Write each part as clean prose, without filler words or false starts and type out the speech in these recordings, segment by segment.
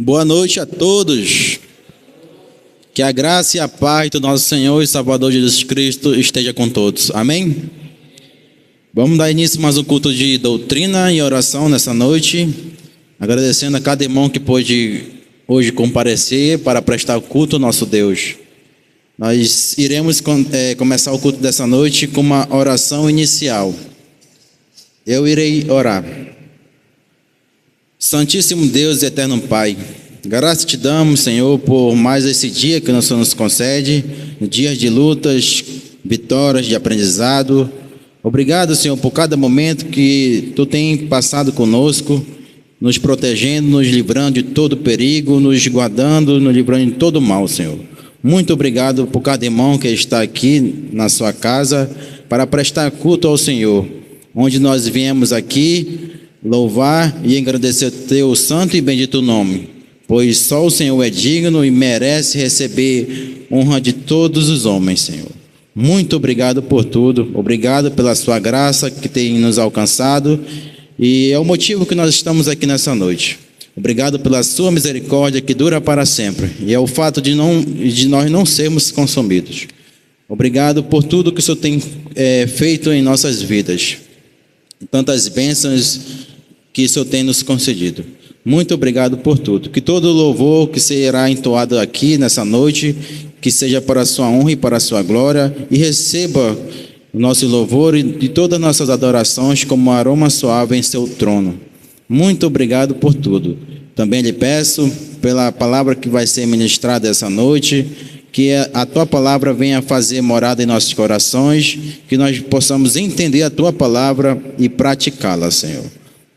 Boa noite a todos. Que a graça e a paz do nosso Senhor e Salvador Jesus Cristo esteja com todos. Amém? Vamos dar início a mais um culto de doutrina e oração nessa noite, agradecendo a cada irmão que pôde hoje comparecer para prestar culto ao nosso Deus. Nós iremos começar o culto dessa noite com uma oração inicial. Eu irei orar. Santíssimo Deus e eterno Pai, graças te damos, Senhor, por mais esse dia que o Senhor nos concede, dias de lutas, vitórias, de aprendizado. Obrigado, Senhor, por cada momento que Tu tem passado conosco, nos protegendo, nos livrando de todo perigo, nos guardando, nos livrando de todo mal, Senhor. Muito obrigado por cada irmão que está aqui na sua casa para prestar culto ao Senhor, onde nós viemos aqui louvar e engrandecer Teu santo e bendito nome, pois só o Senhor é digno e merece receber honra de todos os homens, Senhor. Muito obrigado por tudo, obrigado pela Sua graça que tem nos alcançado e é o motivo que nós estamos aqui nessa noite. Obrigado pela Sua misericórdia que dura para sempre e é o fato de nós não sermos consumidos. Obrigado por tudo que o Senhor tem feito em nossas vidas, tantas bênçãos que o Senhor tem nos concedido. Muito obrigado por tudo. Que todo louvor que será entoado aqui nessa noite, que seja para a Sua honra e para a Sua glória, e receba o nosso louvor e todas as nossas adorações como um aroma suave em Seu trono. Muito obrigado por tudo. Também lhe peço pela palavra que vai ser ministrada essa noite, que a Tua palavra venha fazer morada em nossos corações, que nós possamos entender a Tua palavra e praticá-la, Senhor.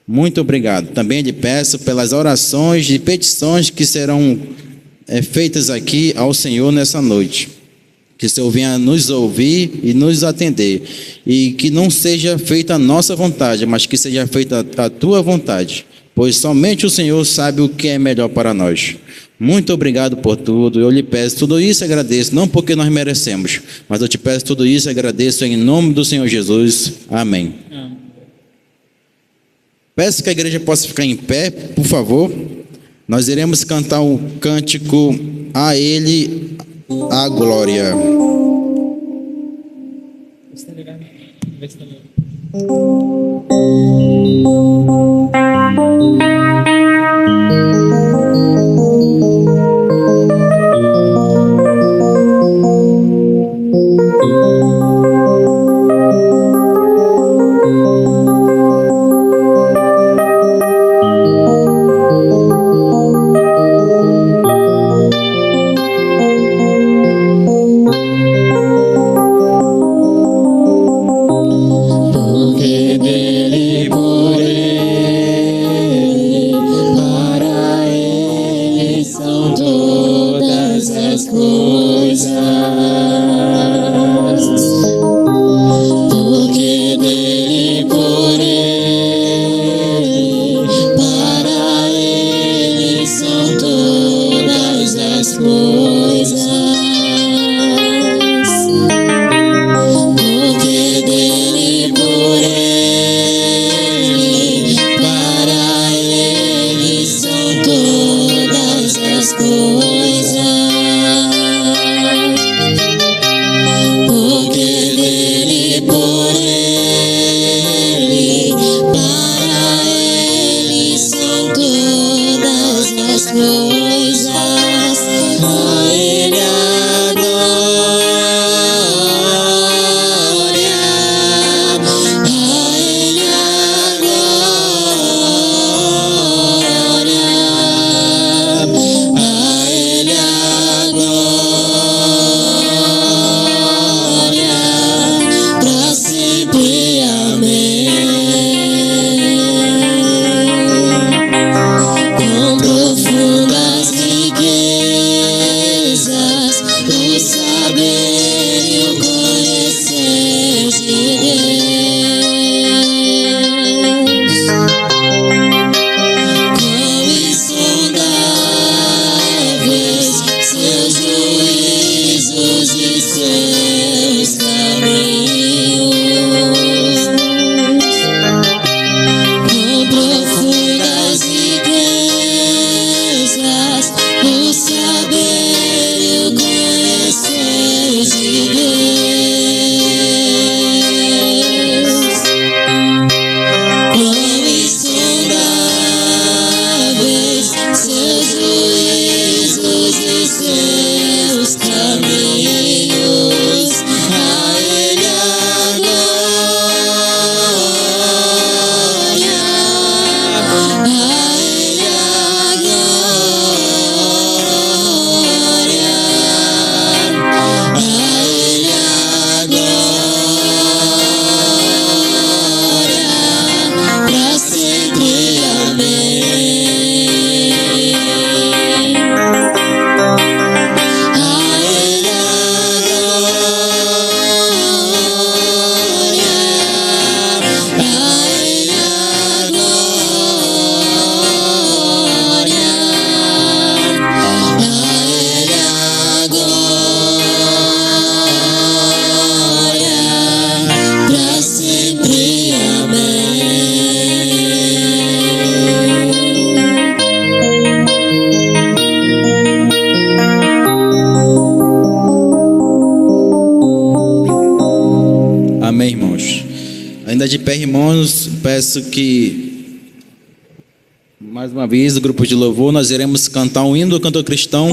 Muito obrigado. Também lhe peço pelas orações e petições que serão feitas aqui ao Senhor nessa noite. Que o Senhor venha nos ouvir e nos atender. E que não seja feita a nossa vontade, mas que seja feita a Tua vontade. Pois somente o Senhor sabe o que é melhor para nós. Muito obrigado por tudo. Eu lhe peço tudo isso e agradeço, não porque nós merecemos, mas eu te peço tudo isso e agradeço em nome do Senhor Jesus. Amém. Peço que a igreja possa ficar em pé, por favor. Nós iremos cantar o cântico A Ele a Glória. Profunda de pé, irmãos, peço que, mais uma vez, o grupo de louvor, nós iremos cantar um hino do cantor cristão,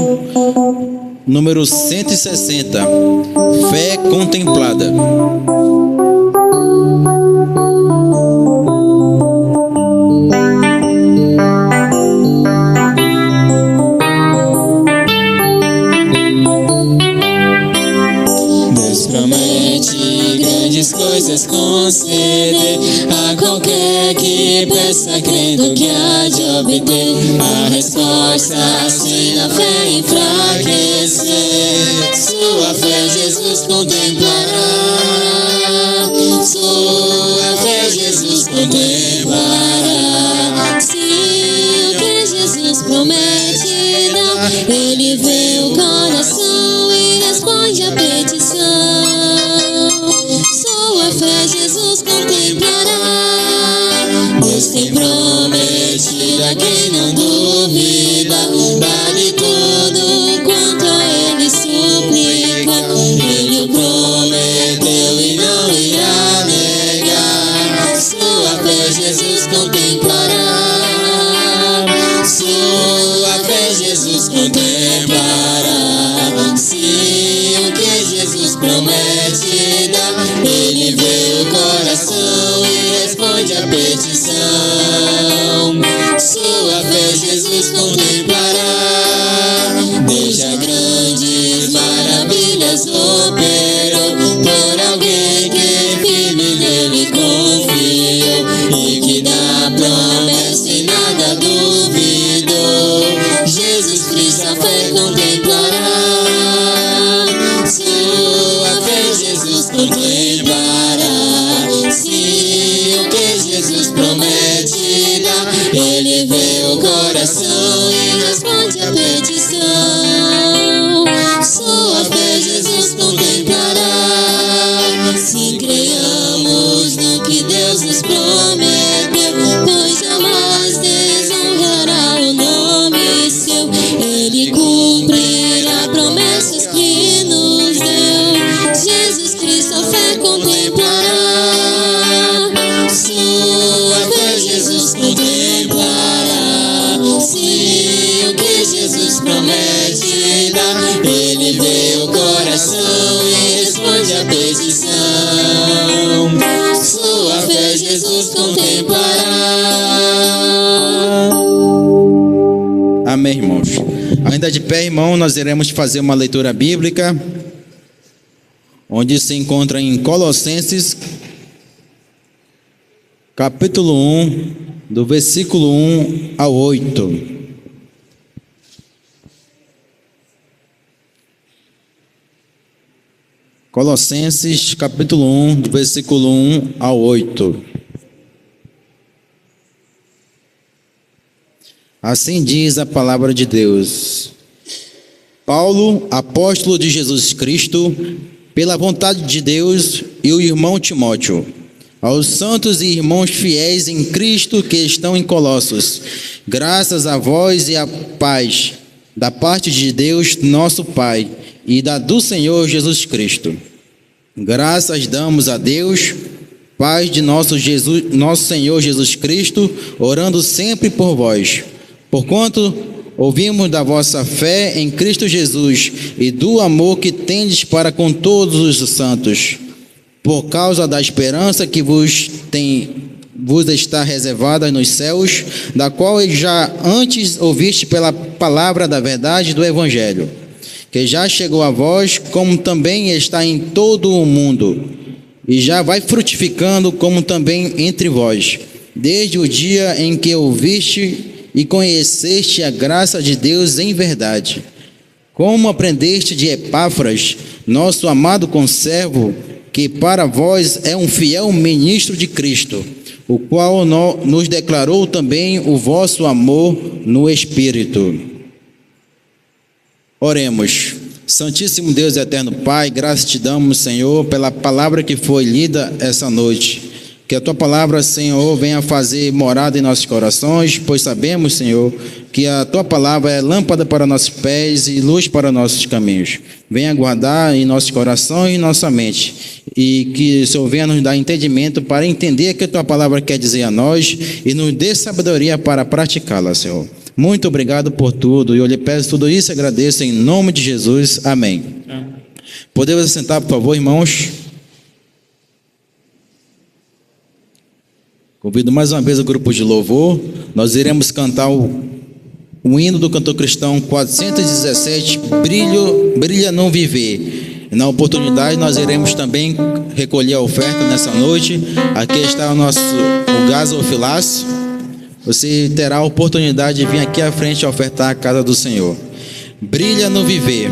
número 160, Fé Contemplada. Coisas conceder a qualquer que peça, crendo que há de obter a resposta. Se na fé enfraquecer, sua fé Jesus contemplará. Sua fé Jesus contemplará. Se o que Jesus promete dá, ele vê o coração e responde a petição. Sua fé Jesus contemplará. Deus tem prometido a quem não duvida, vale tudo quanto a ele suplica. Ele o prometeu e não irá negar. Sua fé Jesus contemplará. Sua fé Jesus contemplará. Se o que Jesus promete dá, ele vê o coração e responde a petição. Sua fé Jesus contemplará. Veja grandes maravilhas operou por alguém que firme nele confiou e que da promessa em nada duvidou. Jesus Cristo a fé contemplará. Sua fé Jesus contemplará. Se o que Jesus promete dá, ele vê o coração e responde a petição. Sua fé Jesus contemplará. Se creiamos no que Deus nos prometeu, pois jamais desonrará o nome seu. Ele cumprirá promessas que nos deu. Jesus Cristo a fé contemplará. Sua fé Jesus contemplará. Se o que Jesus promete dá, ele vê o coração e responde a petição. Sua fé Jesus contemplará. Amém, irmãos. Ainda de pé, irmão, nós iremos fazer uma leitura bíblica, onde se encontra em Colossenses, capítulo 1, do versículo 1 ao 8. Colossenses, capítulo 1, do versículo 1 ao 8. Assim diz a palavra de Deus. Paulo, apóstolo de Jesus Cristo, pela vontade de Deus, e o irmão Timóteo, aos santos e irmãos fiéis em Cristo que estão em Colossos, graças a vós e a paz, da parte de Deus, nosso Pai, e da do Senhor Jesus Cristo. Graças damos a Deus, Pai de nosso Senhor Jesus Cristo, orando sempre por vós, porquanto ouvimos da vossa fé em Cristo Jesus e do amor que tendes para com todos os santos, por causa da esperança que vos está reservada nos céus, da qual já antes ouviste pela palavra da verdade do Evangelho, que já chegou a vós, como também está em todo o mundo, e já vai frutificando como também entre vós, desde o dia em que ouviste e conheceste a graça de Deus em verdade, como aprendeste de Epáfras, nosso amado conservo, que para vós é um fiel ministro de Cristo, o qual nos declarou também o vosso amor no Espírito. Oremos. Santíssimo Deus e eterno Pai, graças te damos, Senhor, pela palavra que foi lida essa noite. Que a Tua palavra, Senhor, venha fazer morada em nossos corações, pois sabemos, Senhor, que a Tua palavra é lâmpada para nossos pés e luz para nossos caminhos. Venha guardar em nosso coração e em nossa mente, e que o Senhor venha nos dar entendimento para entender o que a Tua palavra quer dizer a nós e nos dê sabedoria para praticá-la, Senhor. Muito obrigado por tudo, e eu lhe peço tudo isso e agradeço em nome de Jesus. Amém. Podemos assentar, por favor, irmãos? Convido mais uma vez o grupo de louvor. Nós iremos cantar o hino do cantor cristão 417, Brilha no Viver. Na oportunidade, nós iremos também recolher a oferta nessa noite. Aqui está o gasofilácio. Você terá a oportunidade de vir aqui à frente ofertar a casa do Senhor. Brilha no viver.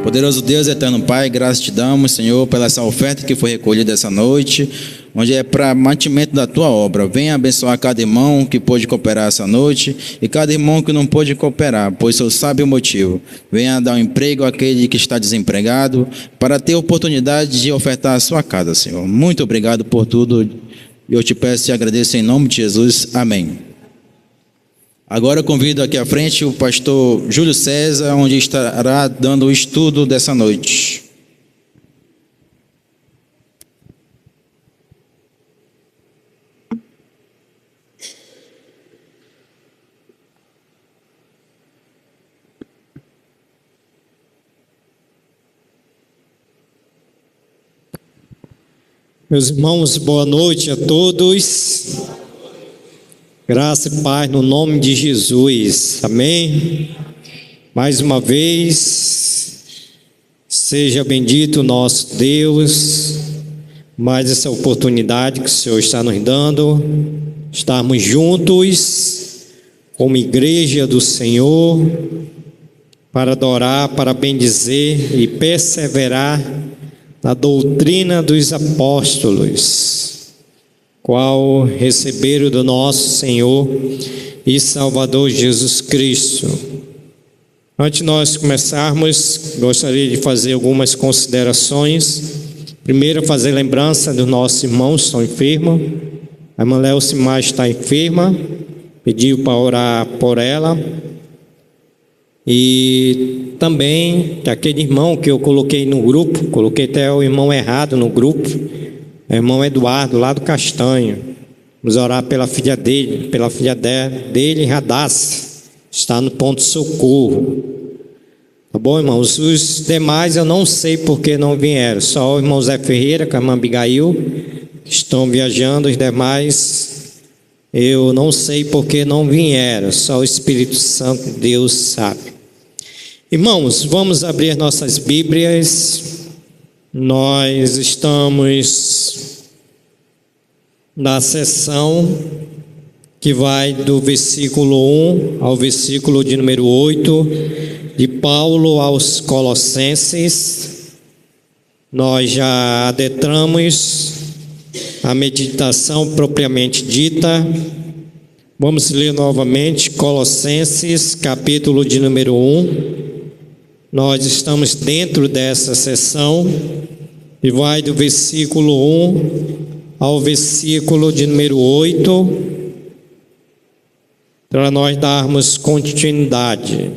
Poderoso Deus, eterno Pai, graças te damos, Senhor, pela essa oferta que foi recolhida essa noite, onde é para mantimento da tua obra. Venha abençoar cada irmão que pôde cooperar essa noite e cada irmão que não pôde cooperar, pois o Senhor sabe o motivo. Venha dar um emprego àquele que está desempregado, para ter oportunidade de ofertar a sua casa, Senhor. Muito obrigado por tudo. Eu te peço e agradeço em nome de Jesus. Amém. Agora eu convido aqui à frente o pastor Júlio César, onde estará dando o estudo dessa noite. Meus irmãos, boa noite a todos. Graça e paz no nome de Jesus. Amém. Mais uma vez, seja bendito o nosso Deus. Mais essa oportunidade que o Senhor está nos dando, estarmos juntos como igreja do Senhor, para adorar, para bendizer e perseverar na doutrina dos apóstolos, qual receberam do nosso Senhor e Salvador Jesus Cristo. Antes de nós começarmos, gostaria de fazer algumas considerações. Primeiro, fazer lembrança dos nossos irmãos que estão enfermos. A irmã Léo-Simar está enferma, pediu para orar por ela. E também aquele irmão que eu coloquei no grupo, coloquei até o irmão errado no grupo, o irmão Eduardo, lá do Castanho. Vamos orar pela filha dele, Radassa, está no ponto de socorro. Tá bom, irmãos? Os demais eu não sei por que não vieram. Só o irmão Zé Ferreira com a irmã Abigail estão viajando. Os demais eu não sei por que não vieram. Só o Espírito Santo, Deus sabe. Irmãos, vamos abrir nossas Bíblias. Nós estamos na sessão que vai do versículo 1 ao versículo de número 8, de Paulo aos Colossenses. Nós já adentramos a meditação propriamente dita. Vamos ler novamente Colossenses, capítulo de número 1. Nós estamos dentro dessa sessão e vai do versículo 1 ao versículo de número 8, para nós darmos continuidade.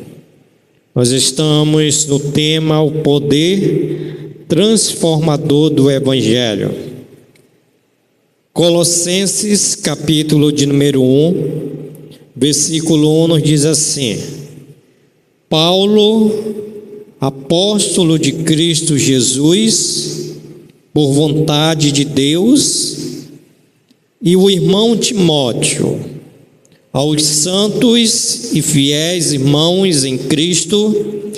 Nós estamos no tema o poder transformador do Evangelho. Colossenses, capítulo de número 1, versículo 1 nos diz assim: Paulo, apóstolo de Cristo Jesus, por vontade de Deus, e o irmão Timóteo, aos santos e fiéis irmãos em Cristo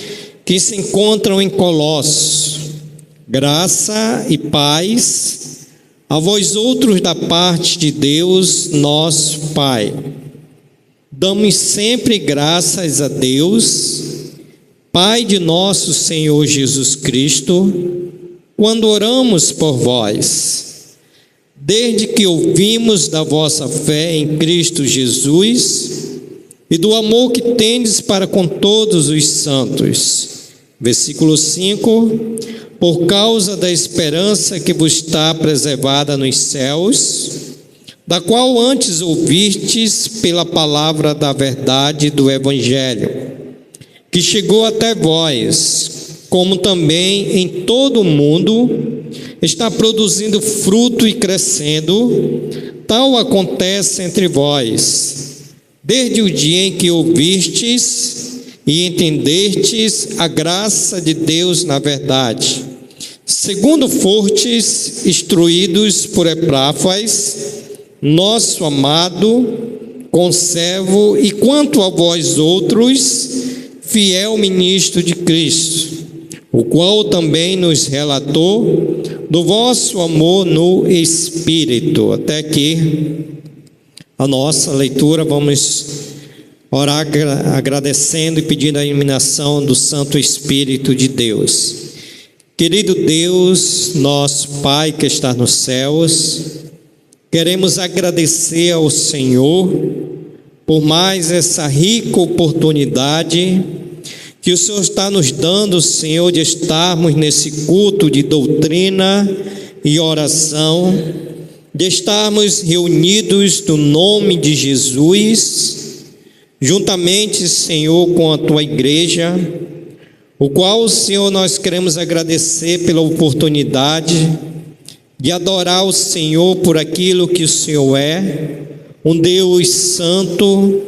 que se encontram em Colossos, graça e paz a vós outros da parte de Deus, nosso Pai. Damos sempre graças a Deus, Pai de nosso Senhor Jesus Cristo, quando oramos por vós, desde que ouvimos da vossa fé em Cristo Jesus e do amor que tendes para com todos os santos. Versículo 5: por causa da esperança que vos está preservada nos céus, da qual antes ouvistes pela palavra da verdade do Evangelho, que chegou até vós, como também em todo o mundo está produzindo fruto e crescendo. Tal acontece entre vós, desde o dia em que ouvistes e entendestes a graça de Deus na verdade, segundo fostes instruídos por Epáfras, nosso amado conservo, e quanto a vós outros, fiel ministro de Cristo, o qual também nos relatou do vosso amor no Espírito. Até aqui a nossa leitura. Vamos orar agradecendo e pedindo a iluminação do Santo Espírito de Deus. Querido Deus, nosso Pai que está nos céus, queremos agradecer ao Senhor por mais essa rica oportunidade que o Senhor está nos dando, Senhor, de estarmos nesse culto de doutrina e oração, de estarmos reunidos no nome de Jesus, juntamente, Senhor, com a Tua igreja, o qual, Senhor, nós queremos agradecer pela oportunidade de adorar o Senhor por aquilo que o Senhor é, um Deus santo,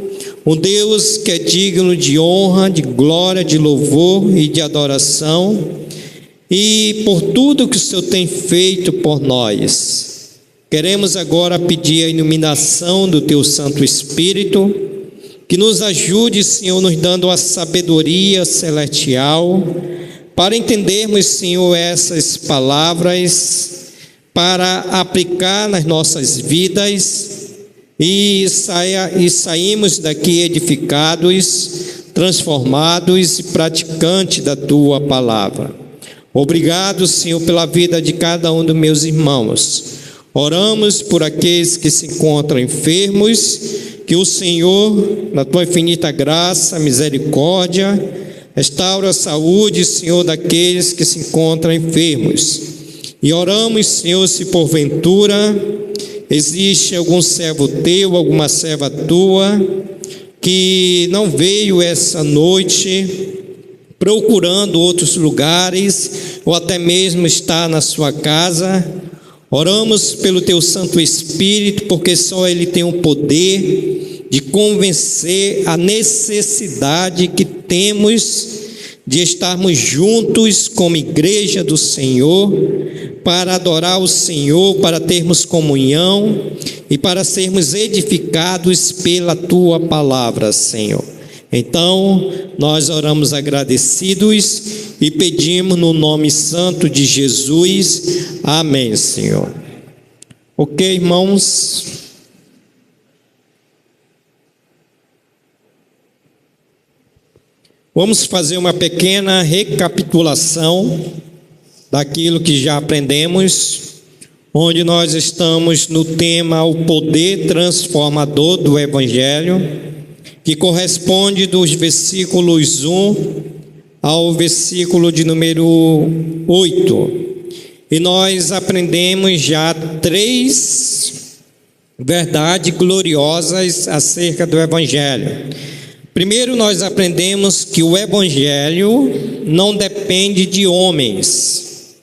um Deus que é digno de honra, de glória, de louvor e de adoração, e por tudo que o Senhor tem feito por nós. Queremos agora pedir a iluminação do Teu Santo Espírito, que nos ajude, Senhor, nos dando a sabedoria celestial, para entendermos, Senhor, essas palavras, para aplicar nas nossas vidas, e saímos daqui edificados, transformados e praticantes da Tua palavra. Obrigado, Senhor, pela vida de cada um dos meus irmãos. Oramos por aqueles que se encontram enfermos, que o Senhor, na Tua infinita graça, misericórdia, restaura a saúde, Senhor, daqueles que se encontram enfermos. E oramos, Senhor, se porventura existe algum servo Teu, alguma serva Tua, que não veio essa noite procurando outros lugares, ou até mesmo está na sua casa, oramos pelo Teu Santo Espírito, porque só Ele tem o poder de convencer a necessidade que temos de estarmos juntos como igreja do Senhor, para adorar o Senhor, para termos comunhão e para sermos edificados pela Tua palavra, Senhor. Então, nós oramos agradecidos e pedimos no nome santo de Jesus. Amém, Senhor. Ok, irmãos? Vamos fazer uma pequena recapitulação daquilo que já aprendemos, onde nós estamos no tema o poder transformador do Evangelho, que corresponde dos versículos 1 ao versículo de número 8. E nós aprendemos já 3 verdades gloriosas acerca do Evangelho. Primeiro, nós aprendemos que o Evangelho não depende de homens.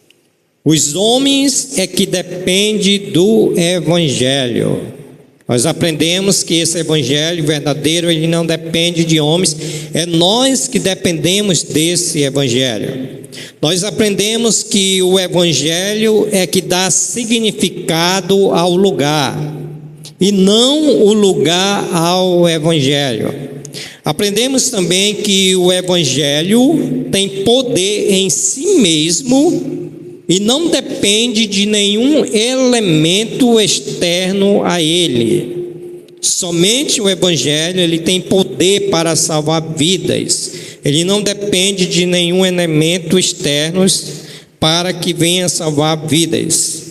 Os homens é que dependem do Evangelho. Nós aprendemos que esse Evangelho verdadeiro, ele não depende de homens, é nós que dependemos desse Evangelho. Nós aprendemos que o Evangelho é que dá significado ao lugar, e não o lugar ao Evangelho. Aprendemos também que o Evangelho tem poder em si mesmo e não depende de nenhum elemento externo a ele. Somente o Evangelho, ele tem poder para salvar vidas. Ele não depende de nenhum elemento externo para que venha salvar vidas.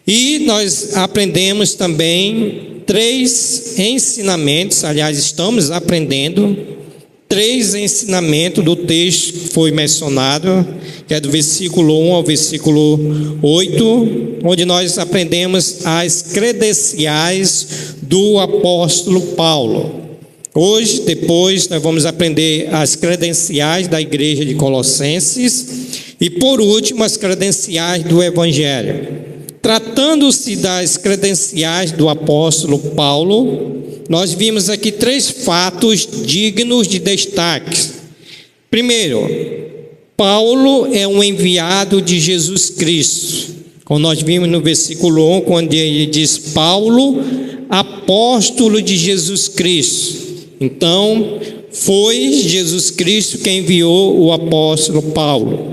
E nós aprendemos também 3 ensinamentos, aliás, estamos aprendendo 3 ensinamentos do texto que foi mencionado, que é do versículo 1 ao versículo 8, onde nós aprendemos as credenciais do apóstolo Paulo. Hoje, depois, nós vamos aprender as credenciais da igreja de Colossenses e, por último, as credenciais do Evangelho. Tratando-se das credenciais do apóstolo Paulo, nós vimos aqui 3 fatos dignos de destaque. Primeiro, Paulo é um enviado de Jesus Cristo. Como nós vimos no versículo 1, quando ele diz Paulo, apóstolo de Jesus Cristo. Então, foi Jesus Cristo quem enviou o apóstolo Paulo.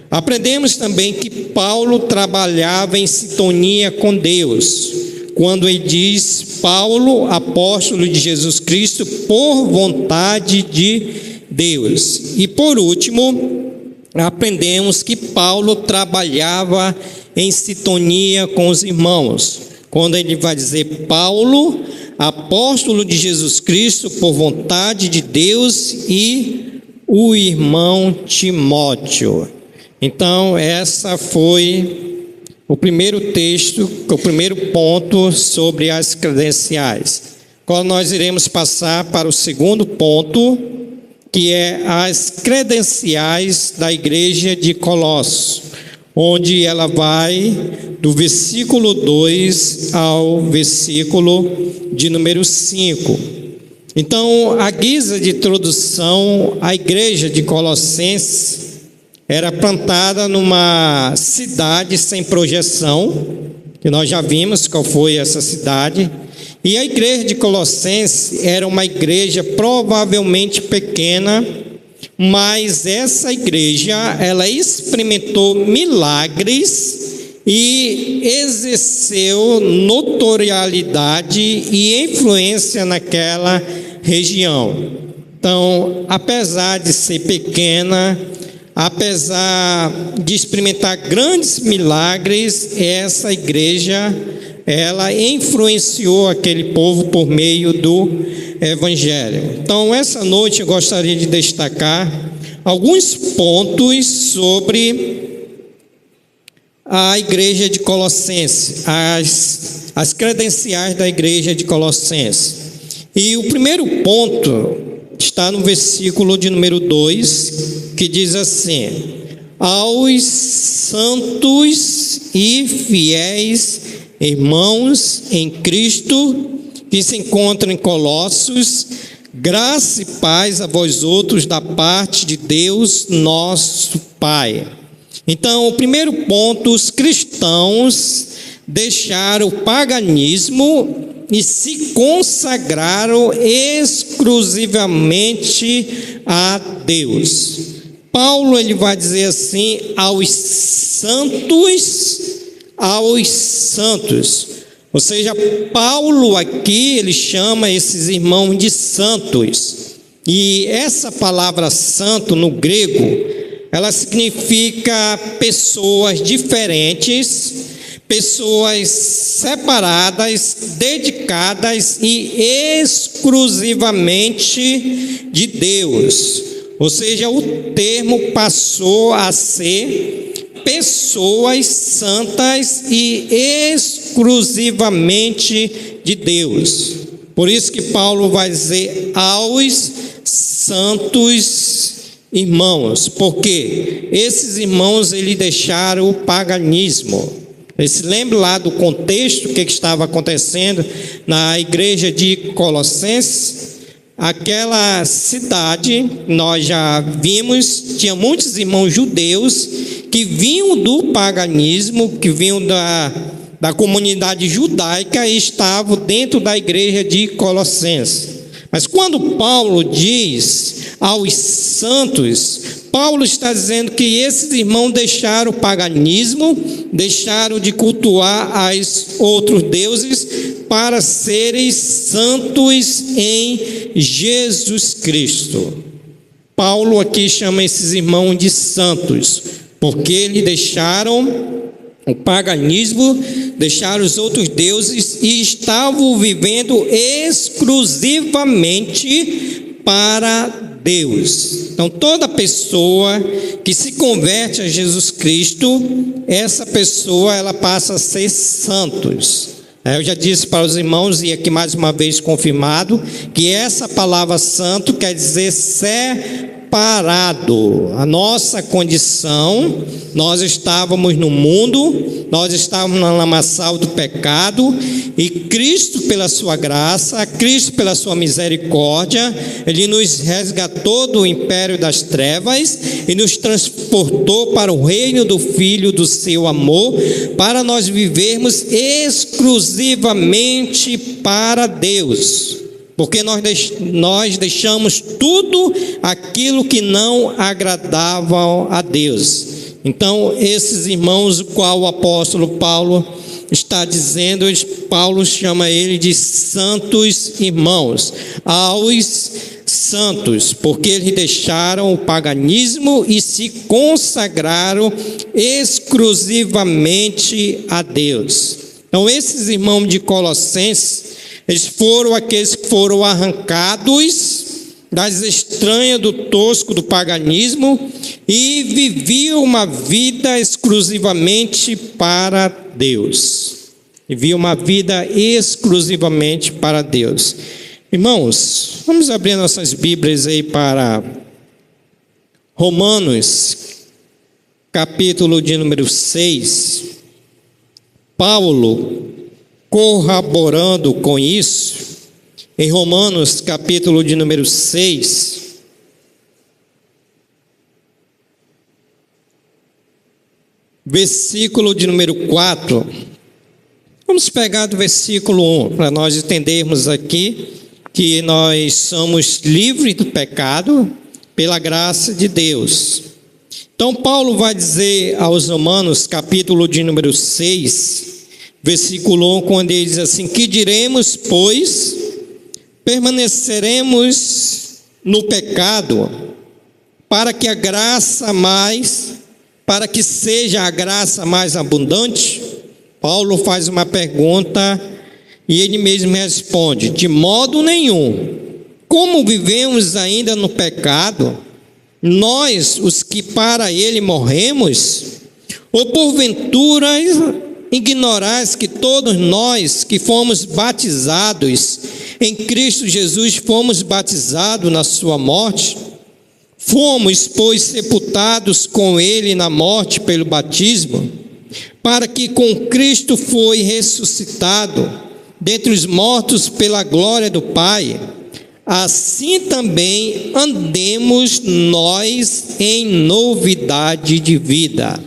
Aprendemos também que Paulo trabalhava em sintonia com Deus, quando ele diz Paulo, apóstolo de Jesus Cristo, por vontade de Deus. E por último, aprendemos que Paulo trabalhava em sintonia com os irmãos, quando ele vai dizer Paulo, apóstolo de Jesus Cristo, por vontade de Deus, e o irmão Timóteo. Então, essa foi o primeiro texto, o primeiro ponto sobre as credenciais. Agora nós iremos passar para o segundo ponto, que é as credenciais da igreja de Colossos, onde ela vai do versículo 2 ao versículo de número 5. Então, a guisa de introdução, a igreja de Colossenses era plantada numa cidade sem projeção, que nós já vimos qual foi essa cidade, e a igreja de Colossenses era uma igreja provavelmente pequena, mas essa igreja, ela experimentou milagres e exerceu notoriedade e influência naquela região. Então, apesar de ser pequena, apesar de experimentar grandes milagres, essa igreja, ela influenciou aquele povo por meio do Evangelho. Então, essa noite eu gostaria de destacar alguns pontos sobre a igreja de Colossenses, as credenciais da igreja de Colossenses. E o primeiro ponto está no versículo de número 2, que diz assim: aos santos e fiéis irmãos em Cristo que se encontram em Colossos, Graça e paz a vós outros da parte de Deus, nosso Pai. Então, o primeiro ponto, os cristãos deixaram o paganismo e se consagraram exclusivamente a Deus. Paulo, ele vai dizer assim, aos santos. Ou seja, Paulo aqui, ele chama esses irmãos de santos. E essa palavra santo no grego, ela significa pessoas diferentes, pessoas separadas, dedicadas e exclusivamente de Deus. Ou seja, o termo passou a ser pessoas santas e exclusivamente de Deus. Por isso que Paulo vai dizer aos santos irmãos, porque esses irmãos eles deixaram o paganismo. Você se lembra lá do contexto, o que estava acontecendo na igreja de Colossenses? Aquela cidade, nós já vimos, tinha muitos irmãos judeus que vinham do paganismo, que vinham da comunidade judaica e estavam dentro da igreja de Colossenses. Mas quando Paulo diz aos santos, Paulo está dizendo que esses irmãos deixaram o paganismo, deixaram de cultuar os outros deuses para serem santos em Jesus Cristo. Paulo aqui chama esses irmãos de santos, porque eles deixaram o paganismo, deixaram os outros deuses e estavam vivendo exclusivamente para Deus. Então, toda pessoa que se converte a Jesus Cristo, essa pessoa ela passa a ser santos. Eu já disse para os irmãos, e aqui mais uma vez confirmado, que essa palavra santo quer dizer separado. A nossa condição, nós estávamos no mundo, nós estávamos na lamaçal do pecado, e Cristo pela sua graça, Cristo pela sua misericórdia, Ele nos resgatou do império das trevas e nos transportou para o reino do Filho do seu amor, para nós vivermos exclusivamente para Deus. Porque nós deixamos tudo aquilo que não agradava a Deus. Então, esses irmãos, o qual o apóstolo Paulo está dizendo, Paulo chama ele de santos irmãos, aos santos, porque eles deixaram o paganismo e se consagraram exclusivamente a Deus. Então, esses irmãos de Colossenses, eles foram aqueles que foram arrancados das estranhas do tosco do paganismo e viviam uma vida exclusivamente para Deus. Viviam uma vida exclusivamente para Deus. Irmãos, vamos abrir nossas Bíblias aí para Romanos, capítulo de número 6. Paulo, corroborando com isso, em Romanos capítulo de número 6, versículo de número 4, vamos pegar do versículo 1, para nós entendermos aqui que nós somos livres do pecado pela graça de Deus. Então Paulo vai dizer aos Romanos capítulo de número 6, versículo 1, quando ele diz assim: que diremos, pois? Permaneceremos no pecado para que seja a graça mais abundante? Paulo faz uma pergunta e ele mesmo responde: de modo nenhum. Como vivemos ainda no pecado, nós, os que para ele morremos? Ou porventura ignorais que todos nós que fomos batizados em Cristo Jesus, fomos batizados na sua morte? Fomos, pois, sepultados com ele na morte pelo batismo, para que com Cristo foi ressuscitado dentre os mortos pela glória do Pai. assim também andemos nós em novidade de vida.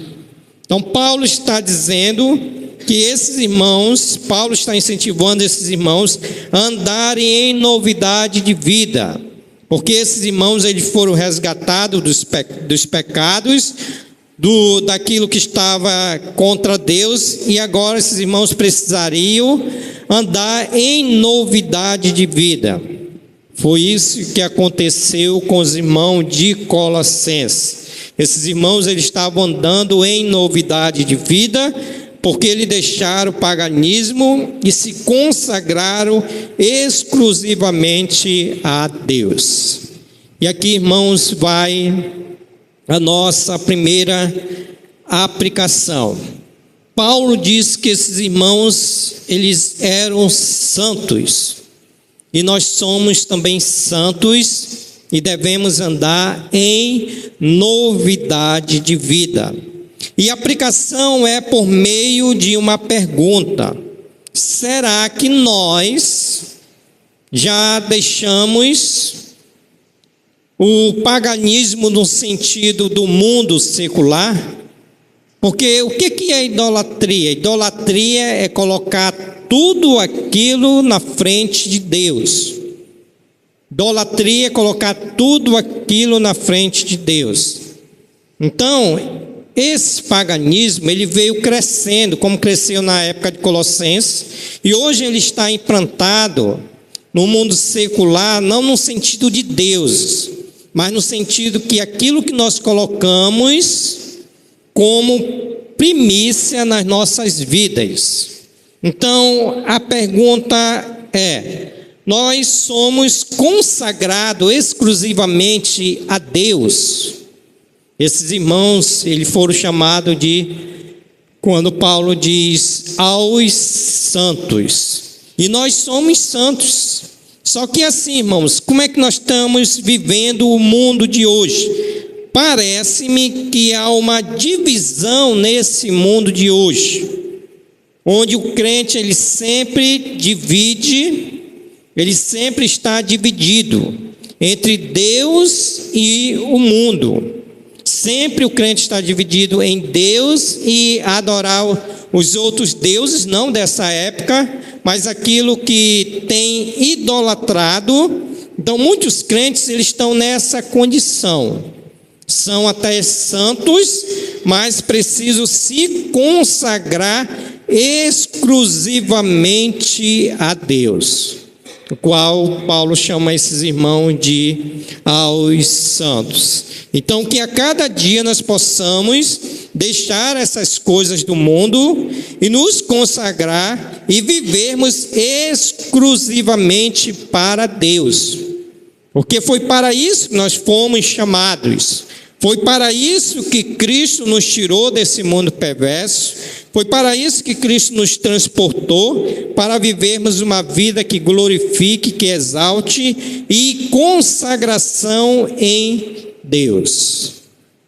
Então Paulo está dizendo que esses irmãos, Paulo está incentivando esses irmãos a andarem em novidade de vida, porque esses irmãos eles foram resgatados dos pecados, daquilo que estava contra Deus, e agora esses irmãos precisariam andar em novidade de vida. Foi isso que aconteceu com os irmãos de Colossenses. Esses irmãos eles estavam andando em novidade de vida, porque eles deixaram o paganismo e se consagraram exclusivamente a Deus. E aqui, irmãos, vai a nossa primeira aplicação. Paulo diz que esses irmãos, eles eram santos, e nós somos também santos, e devemos andar em novidade de vida. E a aplicação é por meio de uma pergunta: será que nós já deixamos o paganismo no sentido do mundo secular? Porque o que é idolatria? Idolatria é colocar tudo aquilo na frente de Deus. Idolatria é colocar tudo aquilo na frente de Deus. Então, esse paganismo, ele veio crescendo, como cresceu na época de Colossenses, e hoje ele está implantado no mundo secular, não no sentido de Deus, mas no sentido que aquilo que nós colocamos como primícia nas nossas vidas. Então, a pergunta é: nós somos consagrados exclusivamente a Deus? Esses irmãos, eles foram chamados de, quando Paulo diz, aos santos. E nós somos santos. Só que assim, irmãos, como é que nós estamos vivendo o mundo de hoje? Parece-me que há uma divisão nesse mundo de hoje, onde o crente ele sempre está dividido entre Deus e o mundo. Sempre o crente está dividido em Deus e adorar os outros deuses, não dessa época, mas aquilo que tem idolatrado. Então muitos crentes eles estão nessa condição. São até santos, mas precisam se consagrar exclusivamente a Deus, o qual Paulo chama esses irmãos de aos santos. Então, que a cada dia nós possamos deixar essas coisas do mundo e nos consagrar e vivermos exclusivamente para Deus, porque foi para isso que nós fomos chamados. Foi para isso que Cristo nos tirou desse mundo perverso. Foi para isso que Cristo nos transportou, para vivermos uma vida que glorifique, que exalte e consagração em Deus.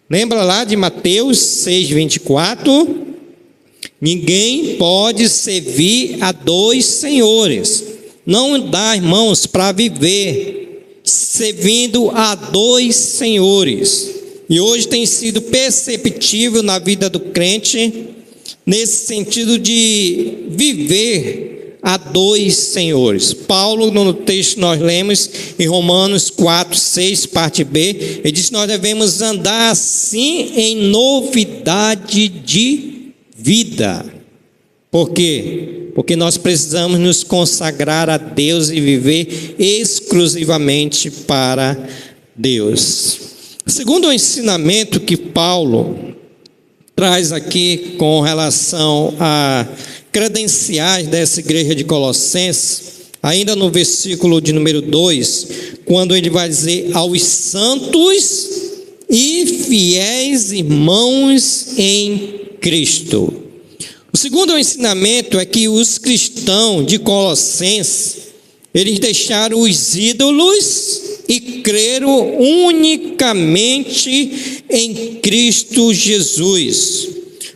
Lembra lá de Mateus 6:24? Ninguém pode servir a dois senhores. Não dá, irmãos, para viver servindo a dois senhores. E hoje tem sido perceptível na vida do crente, nesse sentido de viver a dois senhores. Paulo, no texto que nós lemos em Romanos 4:6, parte B, ele diz que nós devemos andar assim em novidade de vida. Por quê? Porque nós precisamos nos consagrar a Deus e viver exclusivamente para Deus. Segundo o ensinamento que Paulo traz aqui com relação a credenciais dessa igreja de Colossenses, ainda no versículo de número 2, quando ele vai dizer aos santos e fiéis irmãos em Cristo. O segundo ensinamento é que os cristãos de Colossenses, eles deixaram os ídolos e creram unicamente em Cristo Jesus.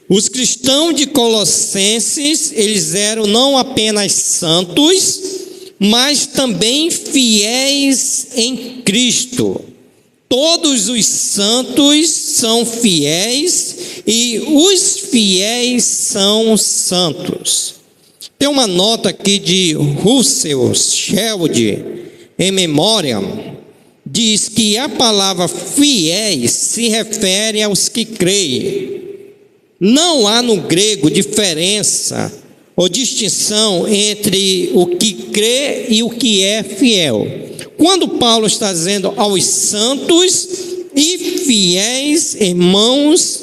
Os cristãos de Colossenses, eles eram não apenas santos, mas também fiéis em Cristo. Todos os santos são fiéis e os fiéis são santos. Tem uma nota aqui de Russell Shedd, em memória, diz que a palavra fiéis se refere aos que creem. Não há no grego diferença ou distinção entre o que crê e o que é fiel. Quando Paulo está dizendo aos santos e fiéis irmãos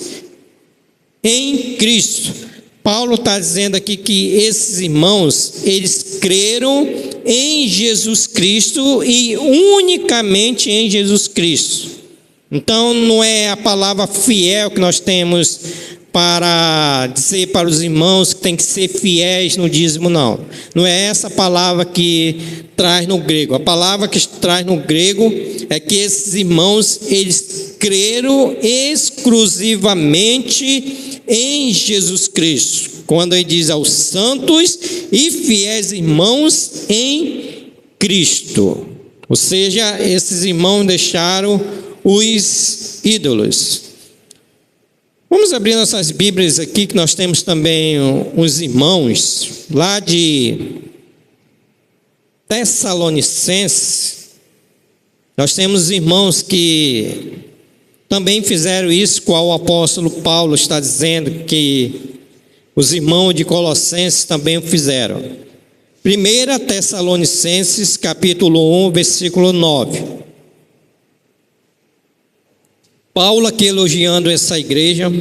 em Cristo, Paulo está dizendo aqui que esses irmãos, eles creram em Jesus Cristo e unicamente em Jesus Cristo. Então não é a palavra fiel que nós temos para dizer para os irmãos que tem que ser fiéis no dízimo, não. Não é essa palavra que traz no grego. A palavra que traz no grego é que esses irmãos, eles creram exclusivamente em Jesus Cristo. Quando ele diz aos santos e fiéis irmãos em Cristo. Ou seja, esses irmãos deixaram os ídolos. Vamos abrir nossas Bíblias aqui, que nós temos também uns irmãos lá de Tessalonicenses. Nós temos irmãos que também fizeram isso, qual o apóstolo Paulo está dizendo que os irmãos de Colossenses também o fizeram. 1 Tessalonicenses, capítulo 1, versículo 9. Paulo aqui elogiando essa igreja,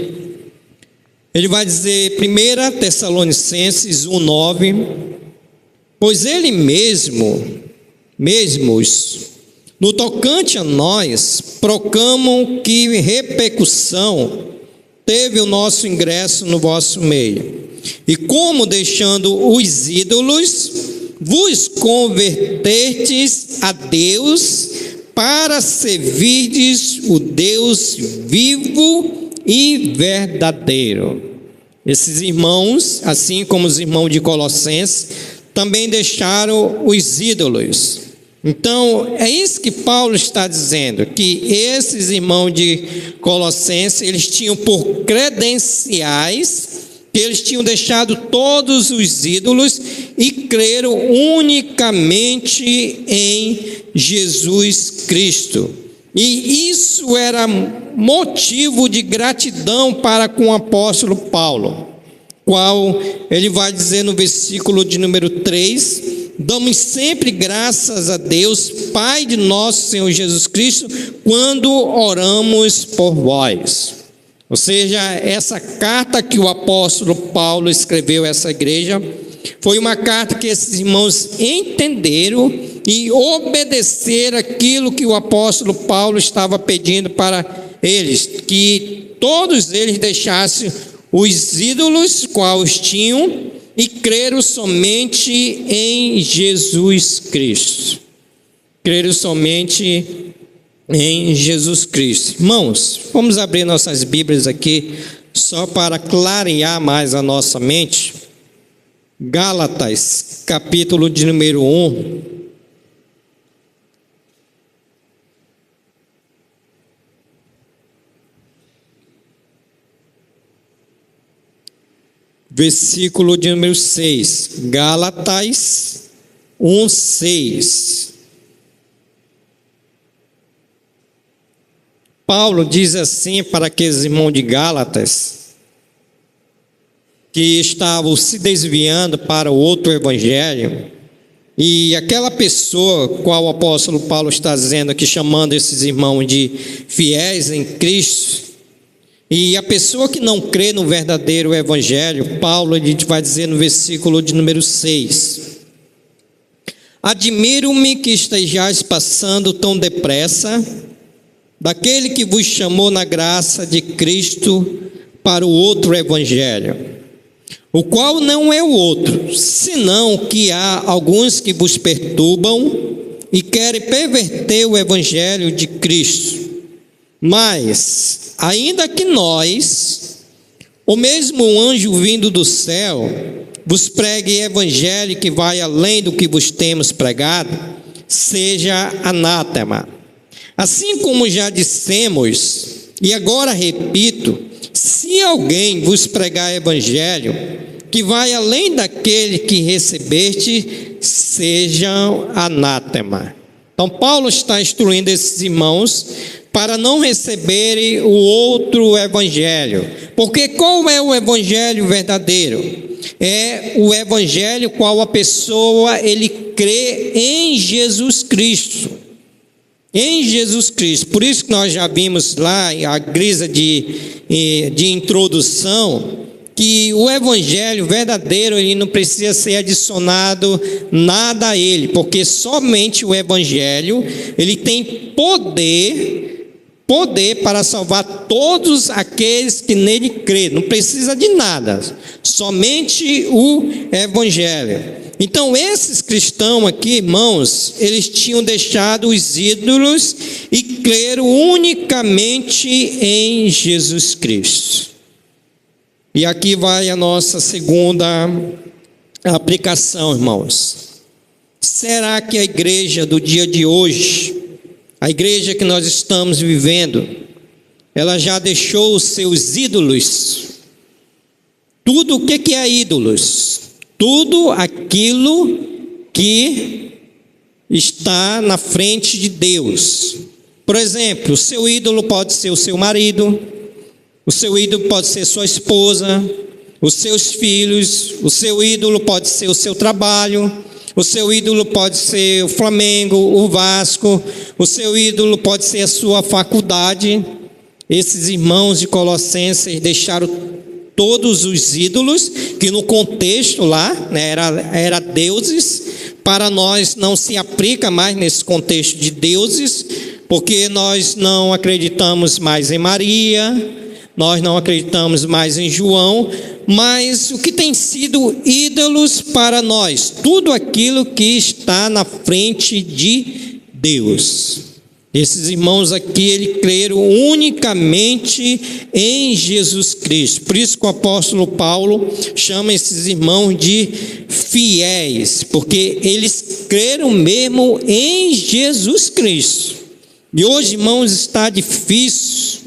ele vai dizer, 1 Tessalonicenses 1,9, pois ele mesmos, no tocante a nós, proclamam que repercussão teve o nosso ingresso no vosso meio, e como deixando os ídolos, vos convertertes a Deus, para servirdes o Deus vivo e verdadeiro. Esses irmãos, assim como os irmãos de Colossenses, também deixaram os ídolos. Então, é isso que Paulo está dizendo, que esses irmãos de Colossenses, eles tinham por credenciais que eles tinham deixado todos os ídolos e creram unicamente em Jesus Cristo. E isso era motivo de gratidão para com o apóstolo Paulo, qual ele vai dizer no versículo de número 3, damos sempre graças a Deus, Pai de nosso Senhor Jesus Cristo, quando oramos por vós. Ou seja, essa carta que o apóstolo Paulo escreveu a essa igreja, foi uma carta que esses irmãos entenderam e obedeceram aquilo que o apóstolo Paulo estava pedindo para eles, que todos eles deixassem os ídolos quais tinham e creram somente em Jesus Cristo. Creram somente em Jesus Cristo. Irmãos, vamos abrir nossas Bíblias aqui, só para clarear mais a nossa mente. Gálatas, capítulo de número 1. Versículo de número 6. Gálatas 1, 6. Paulo diz assim para aqueles irmãos de Gálatas que estavam se desviando para o outro evangelho, e aquela pessoa qual o apóstolo Paulo está dizendo aqui, chamando esses irmãos de fiéis em Cristo, e a pessoa que não crê no verdadeiro evangelho, Paulo ele vai dizer no versículo de número 6, admiro-me que estejais passando tão depressa daquele que vos chamou na graça de Cristo para o outro evangelho, o qual não é o outro, senão que há alguns que vos perturbam e querem perverter o evangelho de Cristo. Mas, ainda que nós, ou mesmo um anjo vindo do céu, vos pregue evangelho que vai além do que vos temos pregado, seja anátema. Assim como já dissemos, e agora repito, se alguém vos pregar evangelho que vai além daquele que recebeste, seja anátema. Então Paulo está instruindo esses irmãos para não receberem o outro evangelho. Porque qual é o evangelho verdadeiro? É o evangelho qual a pessoa ele crê em Jesus Cristo. Em Jesus Cristo. Por isso que nós já vimos lá a grisa de introdução, que o evangelho verdadeiro ele não precisa ser adicionado nada a ele, porque somente o evangelho ele tem poder para salvar todos aqueles que nele crêem. Não precisa de nada, somente o evangelho. Então esses cristãos aqui, irmãos, eles tinham deixado os ídolos e creram unicamente em Jesus Cristo. E aqui vai a nossa segunda aplicação, irmãos. Será que a igreja do dia de hoje, a igreja que nós estamos vivendo, ela já deixou os seus ídolos? Tudo o que é ídolos? Tudo aquilo que está na frente de Deus. Por exemplo, o seu ídolo pode ser o seu marido, o seu ídolo pode ser sua esposa, os seus filhos, o seu ídolo pode ser o seu trabalho, o seu ídolo pode ser o Flamengo, o Vasco, o seu ídolo pode ser a sua faculdade. Esses irmãos de Colossenses deixaram todos os ídolos, que no contexto lá, né, era deuses. Para nós não se aplica mais nesse contexto de deuses, porque nós não acreditamos mais em Maria, nós não acreditamos mais em João, mas o que tem sido ídolos para nós? Tudo aquilo que está na frente de Deus. Esses irmãos aqui, eles creram unicamente em Jesus Cristo. Por isso que o apóstolo Paulo chama esses irmãos de fiéis, porque eles creram mesmo em Jesus Cristo. E hoje, irmãos, está difícil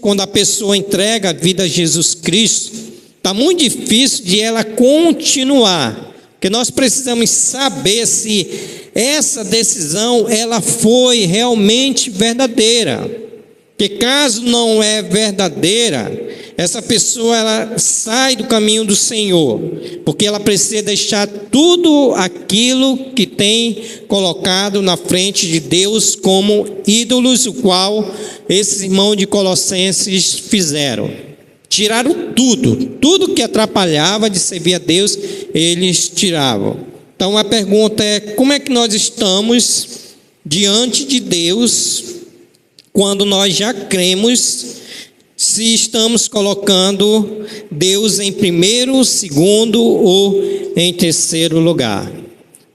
quando a pessoa entrega a vida a Jesus Cristo. Está muito difícil de ela continuar, porque nós precisamos saber se essa decisão ela foi realmente verdadeira. Porque caso não é verdadeira, essa pessoa ela sai do caminho do Senhor, porque ela precisa deixar tudo aquilo que tem colocado na frente de Deus como ídolos, o qual esses irmãos de Colossenses fizeram. Tiraram tudo que atrapalhava de servir a Deus, eles tiravam. Então a pergunta é: como é que nós estamos diante de Deus quando nós já cremos, se estamos colocando Deus em primeiro, segundo ou em terceiro lugar?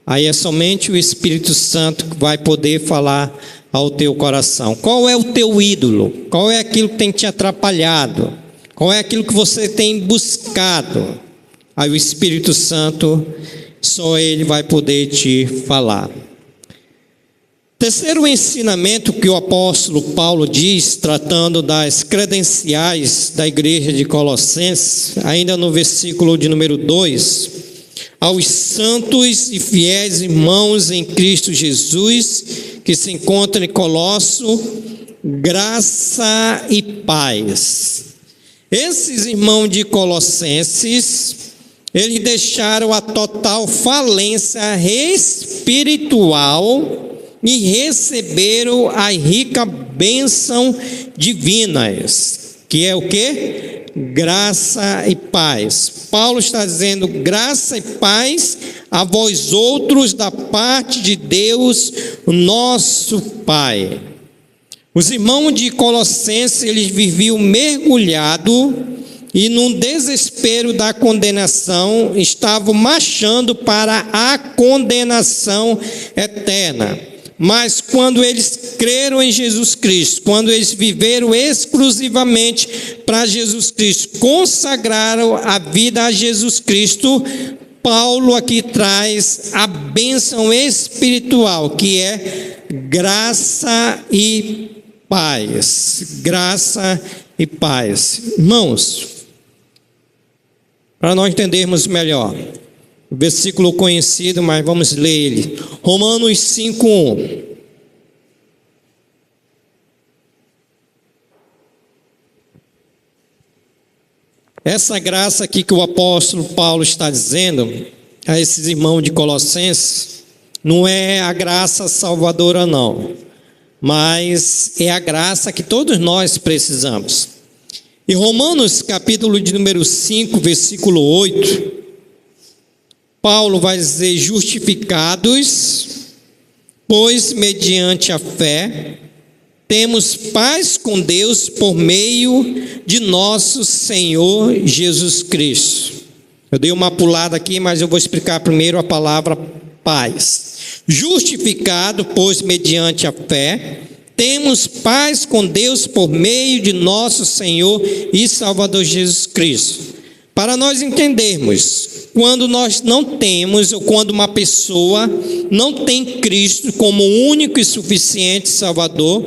Aí é somente o Espírito Santo que vai poder falar ao teu coração. Qual é o teu ídolo? Qual é aquilo que tem te atrapalhado? Qual é aquilo que você tem buscado? Aí o Espírito Santo, só Ele vai poder te falar. Terceiro ensinamento que o apóstolo Paulo diz, tratando das credenciais da igreja de Colossenses, ainda no versículo de número 2: aos santos e fiéis irmãos em Cristo Jesus, que se encontram em Colosso, graça e paz. Esses irmãos de Colossenses, eles deixaram a total falência espiritual e receberam a rica bênção divinas, que é o quê? Graça e paz. Paulo está dizendo: graça e paz a vós outros da parte de Deus, nosso Pai. Os irmãos de Colossenses, eles viviam mergulhados e num desespero da condenação, estavam marchando para a condenação eterna. Mas quando eles creram em Jesus Cristo, quando eles viveram exclusivamente para Jesus Cristo, consagraram a vida a Jesus Cristo, Paulo aqui traz a bênção espiritual, que é graça e paz. Graça e paz. Irmãos, para nós entendermos melhor, o versículo conhecido, mas vamos ler ele. Romanos 5:1. Essa graça aqui que o apóstolo Paulo está dizendo a esses irmãos de Colossenses, não é a graça salvadora não, mas é a graça que todos nós precisamos. Em Romanos capítulo de número 5, versículo 8, Paulo vai dizer: justificados, pois mediante a fé, temos paz com Deus por meio de nosso Senhor Jesus Cristo. Eu dei uma pulada aqui, mas eu vou explicar primeiro a palavra paz. Justificado, pois mediante a fé, temos paz com Deus por meio de nosso Senhor e Salvador Jesus Cristo. Para nós entendermos, quando nós não temos, ou quando uma pessoa não tem Cristo como único e suficiente Salvador,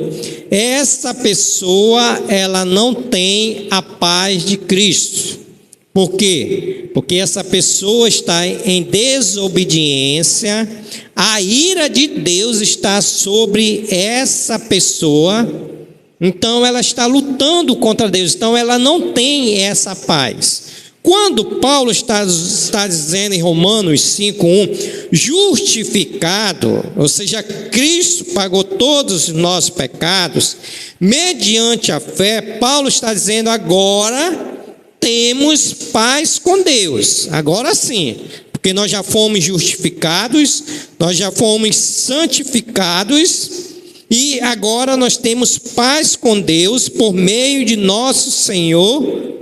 essa pessoa, ela não tem a paz de Cristo. Por quê? Porque essa pessoa está em desobediência, a ira de Deus está sobre essa pessoa, então ela está lutando contra Deus, então ela não tem essa paz. Quando Paulo está dizendo em Romanos 5:1, justificado, ou seja, Cristo pagou todos os nossos pecados, mediante a fé, Paulo está dizendo agora temos paz com Deus, agora sim, porque nós já fomos justificados, nós já fomos santificados, e agora nós temos paz com Deus por meio de nosso Senhor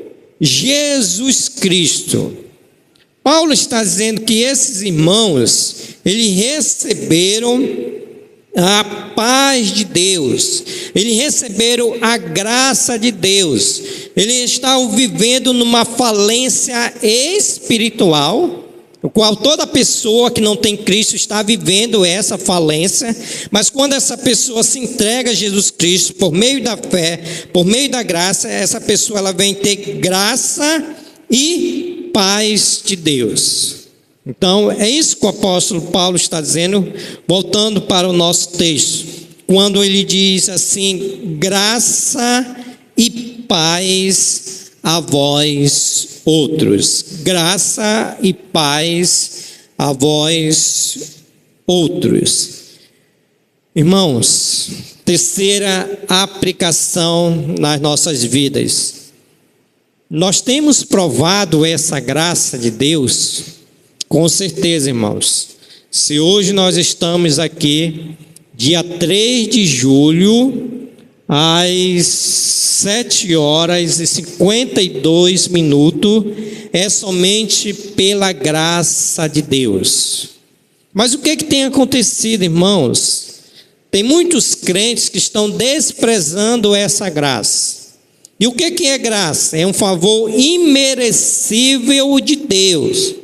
Jesus Cristo. Paulo está dizendo que esses irmãos, eles receberam a paz de Deus, eles receberam a graça de Deus, eles estavam vivendo numa falência espiritual, o qual toda pessoa que não tem Cristo está vivendo essa falência, mas quando essa pessoa se entrega a Jesus Cristo por meio da fé, por meio da graça, essa pessoa ela vem ter graça e paz de Deus. Então é isso que o apóstolo Paulo está dizendo, voltando para o nosso texto, quando ele diz assim: graça e paz a vós outros. Graça e paz a vós outros. Irmãos, terceira aplicação nas nossas vidas. Nós temos provado essa graça de Deus, com certeza, irmãos. Se hoje nós estamos aqui, dia 3 de julho, às 7h52, é somente pela graça de Deus. Mas o que tem acontecido, irmãos? Tem muitos crentes que estão desprezando essa graça. E o que é graça? É um favor imerecível de Deus.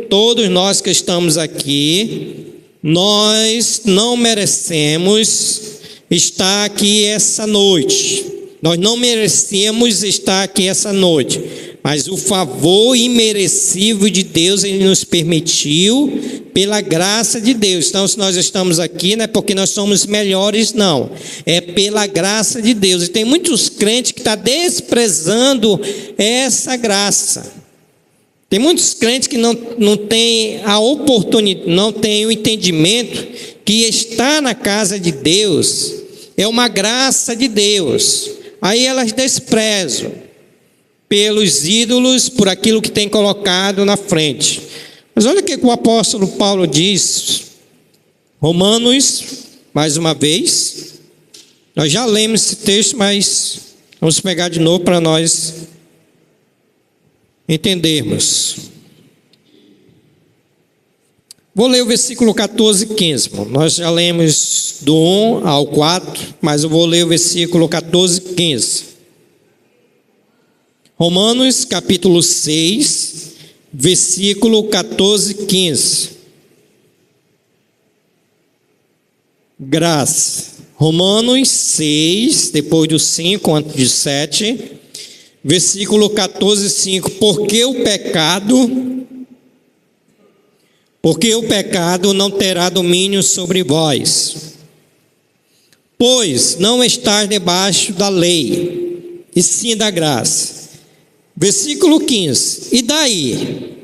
Todos nós que estamos aqui, nós não merecemos estar aqui essa noite. Nós não merecemos estar aqui essa noite, mas o favor imerecível de Deus, Ele nos permitiu pela graça de Deus. Então, se nós estamos aqui, não é porque nós somos melhores, não. É pela graça de Deus. E tem muitos crentes que estão desprezando essa graça. Tem muitos crentes que não têm a oportunidade, não têm o entendimento que estar na casa de Deus é uma graça de Deus. Aí elas desprezam pelos ídolos, por aquilo que tem colocado na frente. Mas olha o que o apóstolo Paulo diz, Romanos, mais uma vez. Nós já lemos esse texto, mas vamos pegar de novo para nós entendermos. Vou ler o versículo 14 e 15. Irmão. Nós já lemos do 1 ao 4, mas eu vou ler o versículo 14 e 15. Romanos capítulo 6, versículo 14 e 15. Graça. Romanos 6, depois do 5, antes do 7, versículo 14 e 5. Porque o pecado não terá domínio sobre vós, pois não estáis debaixo da lei, e sim da graça. Versículo 15. E daí?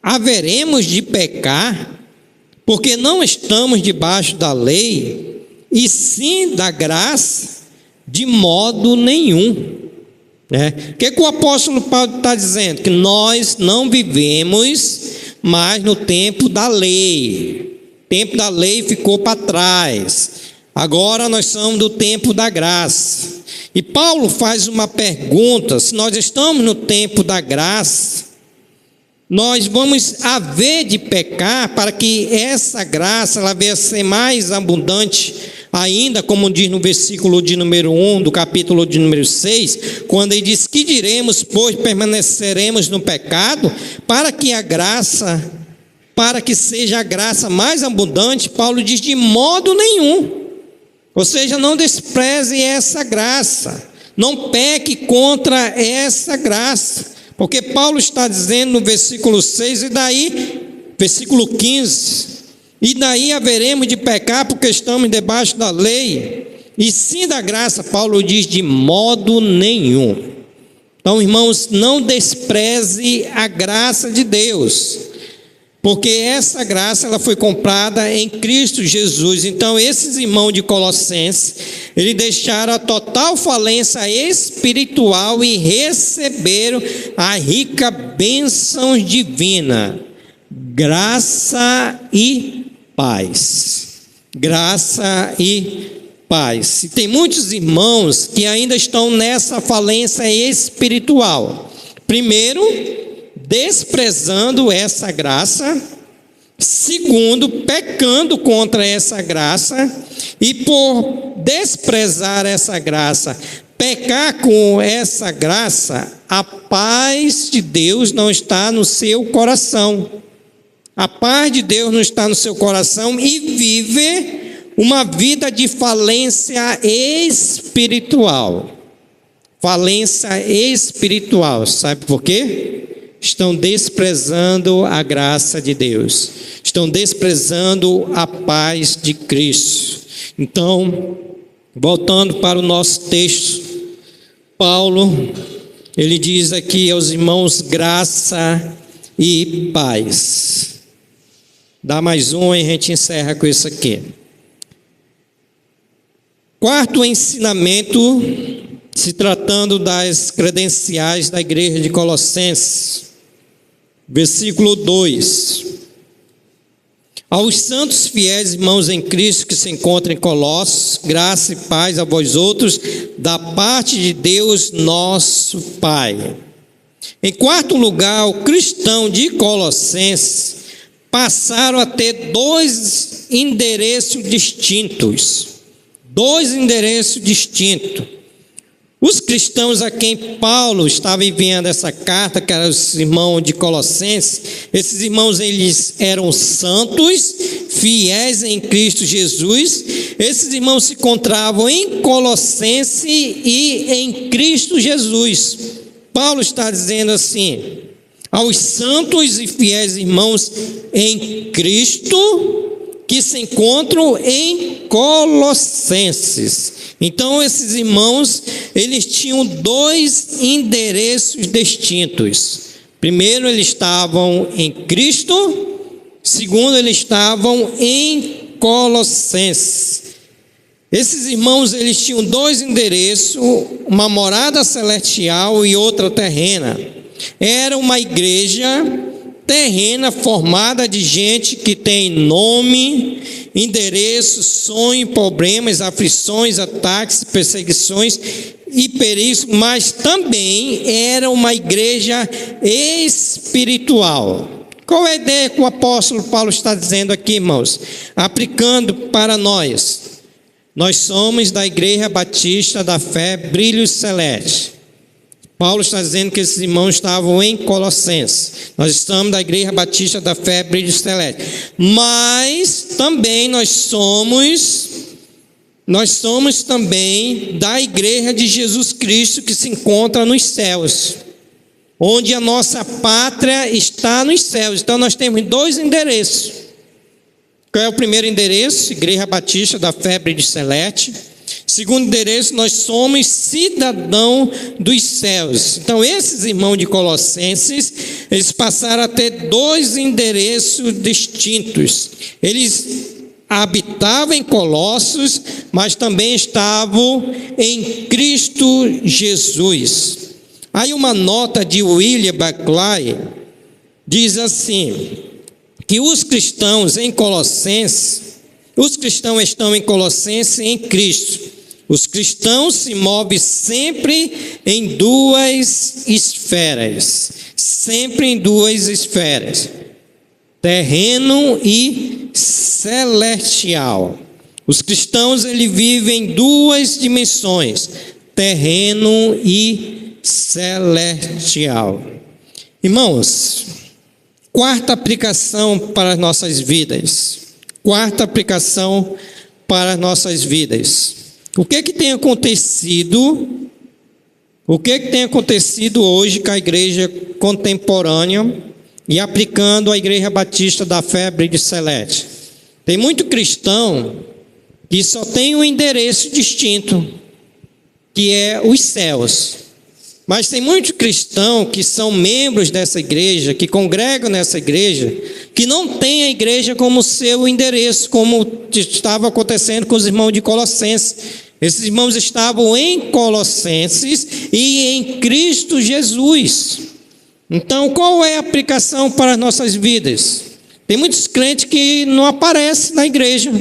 Haveremos de pecar, porque não estamos debaixo da lei, e sim da graça? De modo nenhum. O que o apóstolo Paulo está dizendo? Que nós não vivemos mais no tempo da lei. O tempo da lei ficou para trás. Agora nós somos do tempo da graça. E Paulo faz uma pergunta: se nós estamos no tempo da graça, nós vamos haver de pecar para que essa graça ela venha a ser mais abundante ainda, como diz no versículo de número 1 do capítulo de número 6, quando ele diz: que diremos, pois permaneceremos no pecado, para que seja a graça mais abundante? Paulo diz: de modo nenhum. Ou seja, não despreze essa graça, não peque contra essa graça, porque Paulo está dizendo no versículo 6, e daí, versículo 15, e daí haveremos de pecar porque estamos debaixo da lei, e sim da graça. Paulo diz: de modo nenhum. Então, irmãos, não despreze a graça de Deus, porque essa graça ela foi comprada em Cristo Jesus. Então, esses irmãos de Colossenses, eles deixaram a total falência espiritual e receberam a rica bênção divina, graça e paz. Graça e paz. E tem muitos irmãos que ainda estão nessa falência espiritual. Primeiro, desprezando essa graça. Segundo, pecando contra essa graça. E por desprezar essa graça, pecar com essa graça, a paz de Deus não está no seu coração. A paz de Deus não está no seu coração e vive uma vida de falência espiritual. Falência espiritual. Sabe por quê? Estão desprezando a graça de Deus. Estão desprezando a paz de Cristo. Então, voltando para o nosso texto, Paulo, ele diz aqui aos irmãos: graça e paz. Dá mais um e a gente encerra com isso aqui. Quarto ensinamento, se tratando das credenciais da igreja de Colossenses, versículo 2. Aos santos fiéis irmãos em Cristo que se encontram em Colossos, graça e paz a vós outros, da parte de Deus nosso Pai. Em quarto lugar, o cristão de Colossenses passaram a ter dois endereços distintos. Dois endereços distintos. Os cristãos a quem Paulo estava enviando essa carta, que eram os irmãos de Colossenses, esses irmãos eles eram santos, fiéis em Cristo Jesus. Esses irmãos se encontravam em Colossenses e em Cristo Jesus. Paulo está dizendo assim: aos santos e fiéis irmãos em Cristo que se encontram em Colossenses. Então esses irmãos, eles tinham dois endereços distintos. Primeiro, eles estavam em Cristo. Segundo, eles estavam em Colossenses. Esses irmãos, eles tinham dois endereços, uma morada celestial e outra terrena. Era uma igreja terrena formada de gente que tem nome, endereço, sonho, problemas, aflições, ataques, perseguições e perigos, mas também era uma igreja espiritual. Qual é a ideia que o apóstolo Paulo está dizendo aqui, irmãos? Aplicando para nós. Nós somos da Igreja Batista da Fé Brilho Celeste. Paulo está dizendo que esses irmãos estavam em Colossenses. Nós estamos da Igreja Batista da Fé Brilho Celeste. Mas também nós somos também da Igreja de Jesus Cristo que se encontra nos céus, onde a nossa pátria está nos céus. Então nós temos 2 endereços. Qual é o primeiro endereço? Igreja Batista da Fé Brilho Celeste. Segundo endereço, nós somos cidadão dos céus. Então esses irmãos de Colossenses, eles passaram a ter 2 endereços distintos. Eles habitavam em Colossos, mas também estavam em Cristo Jesus. Aí uma nota de William Barclay diz assim, que os cristãos estão em Colossenses em Cristo. Os cristãos se movem sempre em 2 esferas, terreno e celestial. Os cristãos eles vivem em 2 dimensões, terreno e celestial. Irmãos, quarta aplicação para as nossas vidas. O que tem acontecido? O que tem acontecido hoje com a igreja contemporânea e aplicando a Igreja Batista da Fé Brilho Celeste? Tem muito cristão que só tem um endereço distinto, que é os céus. Mas tem muitos cristãos que são membros dessa igreja, que congregam nessa igreja, que não tem a igreja como seu endereço, como estava acontecendo com os irmãos de Colossenses. Esses irmãos estavam em Colossenses e em Cristo Jesus. Então, qual é a aplicação para as nossas vidas? Tem muitos crentes que não aparecem na igreja.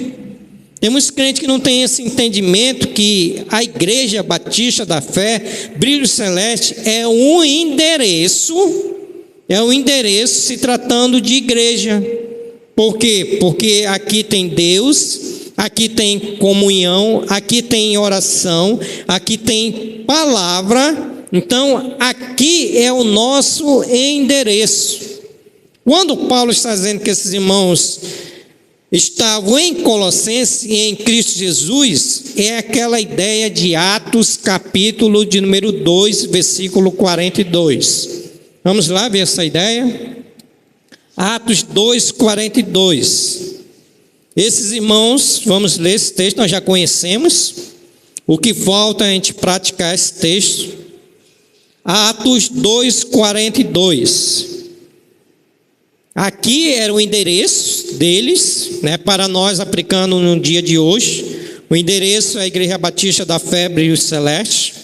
Tem muitos crentes que não têm esse entendimento que a Igreja Batista da Fé, Brilho Celeste, é um endereço se tratando de igreja. Por quê? Porque aqui tem Deus, aqui tem comunhão, aqui tem oração, aqui tem palavra. Então, aqui é o nosso endereço. Quando Paulo está dizendo que esses irmãos estavam em Colossenses e em Cristo Jesus, é aquela ideia de Atos, capítulo de número 2, versículo 42. Vamos lá ver essa ideia? Atos 2, 42. Esses irmãos, vamos ler esse texto, nós já conhecemos. O que falta é a gente praticar esse texto. Atos 2, 42. Aqui era o endereço deles, para nós aplicando no dia de hoje. O endereço é a Igreja Batista da Fé Brilho Celeste.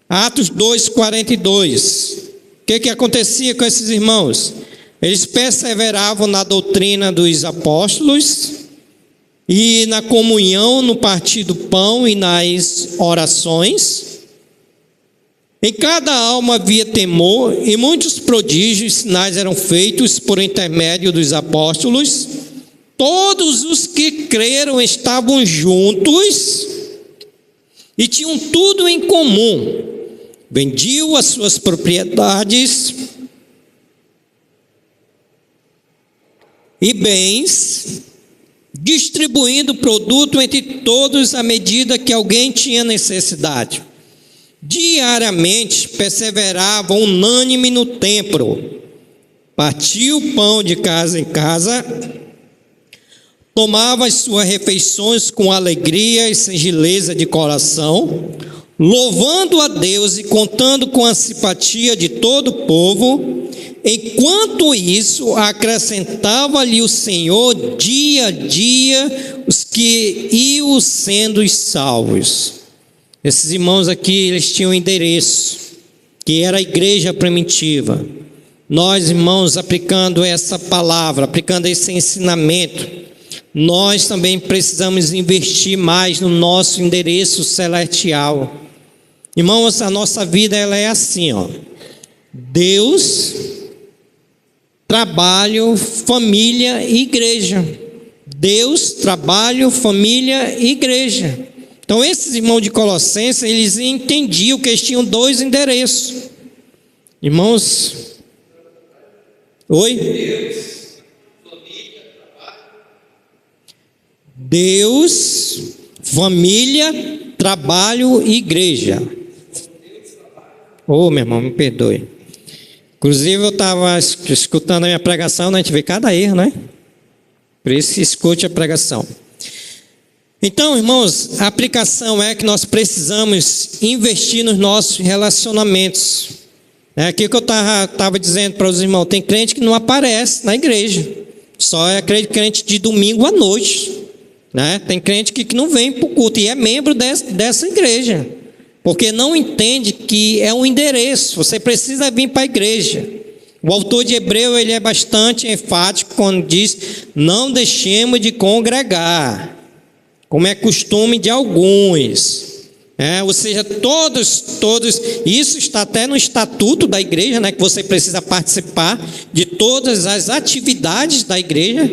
Atos 2, 42. O que acontecia com esses irmãos? Eles perseveravam na doutrina dos apóstolos e na comunhão, no partir do pão e nas orações. Em cada alma havia temor, e muitos prodígios e sinais eram feitos por intermédio dos apóstolos. Todos os que creram estavam juntos e tinham tudo em comum. Vendiam as suas propriedades e bens, distribuindo o produto entre todos à medida que alguém tinha necessidade. Diariamente perseveravam unânime no templo, partia o pão de casa em casa, tomava as suas refeições com alegria e singeleza de coração, louvando a Deus e contando com a simpatia de todo o povo. Enquanto isso, acrescentava-lhe o Senhor dia a dia os que iam sendo salvos. Esses irmãos aqui, eles tinham um endereço, que era a igreja primitiva. Nós, irmãos, aplicando essa palavra, aplicando esse ensinamento, nós também precisamos investir mais no nosso endereço celestial. Irmãos, a nossa vida ela é assim, Deus trabalho, família e igreja. Deus, trabalho, família e igreja. Então, esses irmãos de Colossenses, eles entendiam que eles tinham dois endereços. Irmãos, oi? Deus, família, trabalho e igreja. Ô, meu irmão, me perdoe. Inclusive, eu estava escutando a minha pregação, né? A gente vê cada erro, né? Por isso, escute a pregação. Então, irmãos, a aplicação é que nós precisamos investir nos nossos relacionamentos. É aquilo que eu estava dizendo para os irmãos. Tem crente que não aparece na igreja. Só é crente de domingo à noite. Né? Tem crente que não vem para o culto e é membro dessa igreja. Porque não entende que é um endereço. Você precisa vir para a igreja. O autor de Hebreu, ele é bastante enfático quando diz: não deixemos de congregar, como é costume de alguns. Ou seja, todos, isso está até no estatuto da igreja, né, que você precisa participar de todas as atividades da igreja,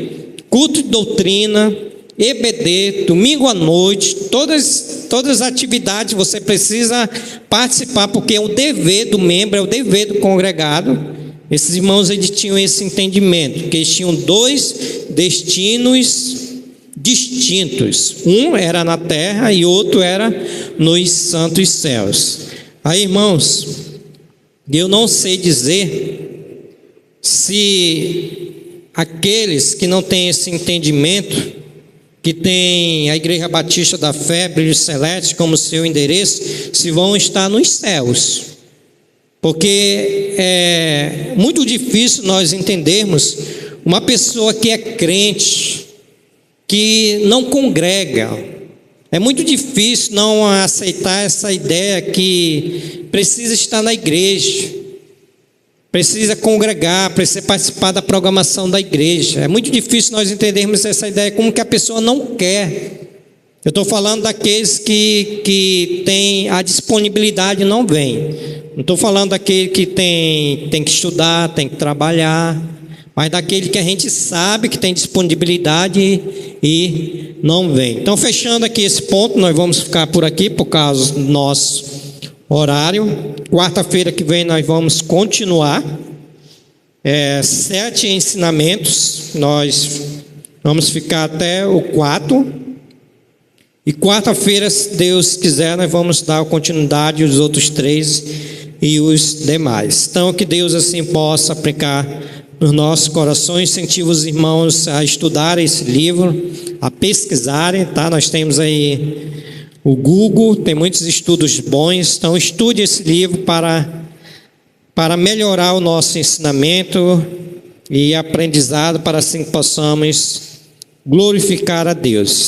culto de doutrina, EBD, domingo à noite, todas as atividades você precisa participar, porque é o dever do membro, é o dever do congregado. Esses irmãos, eles tinham esse entendimento, que eles tinham dois destinos distintos. Um era na terra e outro era nos santos céus. Aí, irmãos, eu não sei dizer se aqueles que não têm esse entendimento, que tem a Igreja Batista da Fé, Brilho Celeste como seu endereço, se vão estar nos céus. Porque é muito difícil nós entendermos uma pessoa que é crente, que não congrega. É muito difícil não aceitar essa ideia que precisa estar na igreja, precisa congregar, precisa participar da programação da igreja. É muito difícil nós entendermos essa ideia como que a pessoa não quer. Eu estou falando daqueles que têm a disponibilidade e não vêm. Não estou falando daquele que tem que estudar, tem que trabalhar, mas daquele que a gente sabe que tem disponibilidade e não vem. Então, fechando aqui esse ponto, nós vamos ficar por aqui por causa do nosso horário. Quarta-feira que vem nós vamos continuar. 7 ensinamentos, nós vamos ficar até o 4. E quarta-feira, se Deus quiser, nós vamos dar continuidade aos outros 3 e os demais. Então, que Deus assim possa aplicar nos nossos corações, incentiva os irmãos a estudarem esse livro, a pesquisarem, tá? Nós temos aí o Google, tem muitos estudos bons, então estude esse livro para melhorar o nosso ensinamento e aprendizado, para assim que possamos glorificar a Deus.